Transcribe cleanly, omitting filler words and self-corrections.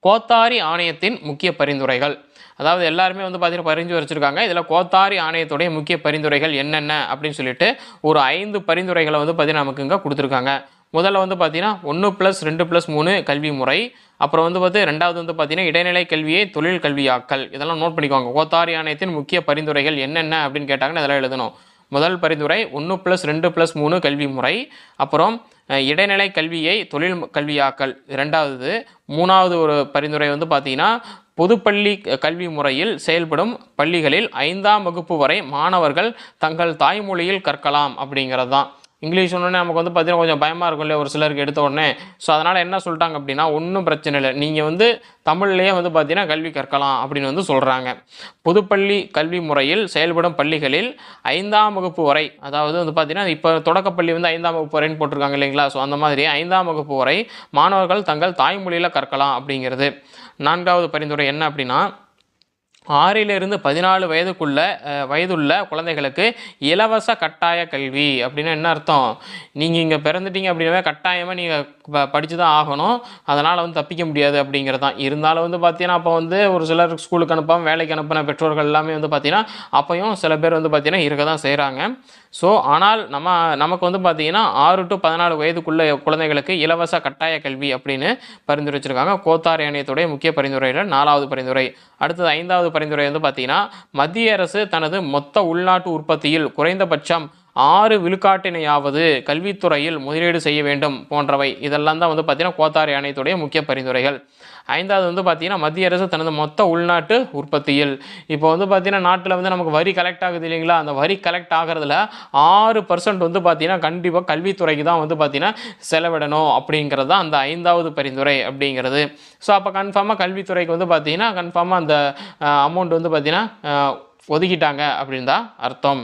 கோத்தாரி ஆணையத்தின் முக்கிய பரிந்துரைகள். அதாவது எல்லாருமே வந்து பார்த்தீங்கன்னா பரிந்துரைச்சிருக்காங்க. இதில் கோத்தாரி ஆணையத்துடைய முக்கிய பரிந்துரைகள் என்னென்ன அப்படின்னு சொல்லிட்டு ஒரு 5 பரிந்துரைகளை வந்து பார்த்தீங்கன்னா நமக்கு இங்கே கொடுத்துருக்காங்க. முதல்ல வந்து பார்த்தீங்கன்னா 1+2+3 கல்வி முறை. அப்புறம் வந்து ரெண்டாவது வந்து பார்த்தீங்கன்னா இடைநிலை கல்வியை தொழில் கல்வியாக்கல். இதெல்லாம் நோட் பண்ணிக்கோங்க. கோத்தாரி ஆணையத்தின் முக்கிய பரிந்துரைகள் என்னென்ன அப்படின்னு கேட்டாங்கன்னா இதெல்லாம் எழுதணும். முதல் பரிந்துரை 1+2+3 கல்வி முறை. அப்புறம் இடைநிலை கல்வியை தொழில் கல்வியாக்கல் இரண்டாவது. மூணாவது ஒரு பரிந்துரை வந்து பார்த்தீங்கன்னா பொதுப்பள்ளி கல்வி முறையில் செயல்படும் பள்ளிகளில் 5ஆம் வகுப்பு வரை மாணவர்கள் தங்கள் தாய்மொழியில் கற்கலாம் அப்படிங்கிறது தான். இங்கிலீஷ் ஒன்று நமக்கு வந்து பார்த்தீங்கன்னா கொஞ்சம் பயமாக இருக்கும் இல்லையா ஒரு சிலருக்கு எடுத்த உடனே. ஸோ அதனால் என்ன சொல்லிட்டாங்க அப்படின்னா ஒன்றும் பிரச்சனை இல்லை, நீங்கள் வந்து தமிழ்லேயே வந்து பார்த்தீங்கன்னா கல்வி கற்கலாம் அப்படின்னு வந்து சொல்கிறாங்க. பொதுப்பள்ளி கல்வி முறையில் செயல்படும் பள்ளிகளில் 5ஆம் வகுப்பு வரை, அதாவது வந்து பார்த்தீங்கன்னா இப்போ தொடக்கப்பள்ளி வந்து 5ஆம் வகுப்பு வரைன்னு போட்டிருக்காங்க இல்லைங்களா. ஸோ அந்த மாதிரி 5ஆம் வகுப்பு வரை மாணவர்கள் தங்கள் தாய்மொழியில் கற்கலாம் அப்படிங்கிறது. நான்காவது பரிந்துரை என்ன அப்படின்னா 6லிருந்து 14 வயதுள்ள குழந்தைகளுக்கு இலவச கட்டாய கல்வி. அப்படின்னா என்ன அர்த்தம்? நீங்கள் இங்கே பிறந்துட்டீங்க அப்படின்னாவே கட்டாயமாக நீங்கள் படித்து தான் ஆகணும், அதனால் வந்து தப்பிக்க முடியாது அப்படிங்கிறது தான். இருந்தாலும் வந்து பார்த்தீங்கன்னா அப்போ வந்து ஒரு சிலர் ஸ்கூலுக்கு அனுப்பாமல் வேலைக்கு அனுப்பின பெற்றோர்கள் எல்லாமே வந்து பார்த்தீங்கன்னா அப்பையும் சில பேர் வந்து பார்த்தீங்கன்னா இருக்க தான் செய்கிறாங்க. ஸோ ஆனால் நமக்கு வந்து பார்த்தீங்கன்னா 6 to 14 வயதுக்குள்ள குழந்தைகளுக்கு இலவச கட்டாய கல்வி அப்படின்னு பரிந்துரைச்சிருக்காங்க. கோத்தாரி ஆணையத்துடைய முக்கிய பரிந்துரையில் 4வது பரிந்துரை. அடுத்தது 5வது பரிந்துரை வந்து பார்த்தீங்கன்னா மத்திய அரசு தனது மொத்த உள்நாட்டு உற்பத்தியில் குறைந்தபட்சம் 6 விழுக்காட்டினையாவது கல்வித்துறையில் முதலீடு செய்ய வேண்டும் போன்றவை. இதெல்லாம் தான் வந்து பார்த்தீங்கன்னா கோத்தாரி ஆணையத்துடைய முக்கிய பரிந்துரைகள். 5வது வந்து பார்த்தீங்கன்னா மத்திய அரசு தனது மொத்த உள்நாட்டு உற்பத்தியில், இப்போ வந்து பார்த்தீங்கன்னா நாட்டில் வந்து நமக்கு வரி கலெக்ட் ஆகுது இல்லைங்களா, அந்த வரி கலெக்ட் ஆகிறதுல 6% வந்து பார்த்தீங்கன்னா கண்டிப்பாக கல்வித்துறைக்கு தான் வந்து பார்த்தீங்கன்னா செலவிடணும் அப்படிங்கிறது தான் அந்த 5வது பரிந்துரை அப்படிங்கிறது. ஸோ அப்போ கன்ஃபார்மாக கல்வித்துறைக்கு வந்து பார்த்தீங்கன்னா கன்ஃபார்மாக அந்த அமௌண்ட் வந்து பார்த்தீங்கன்னா ஒதுக்கிட்டாங்க அப்படின்னு தான் அர்த்தம்.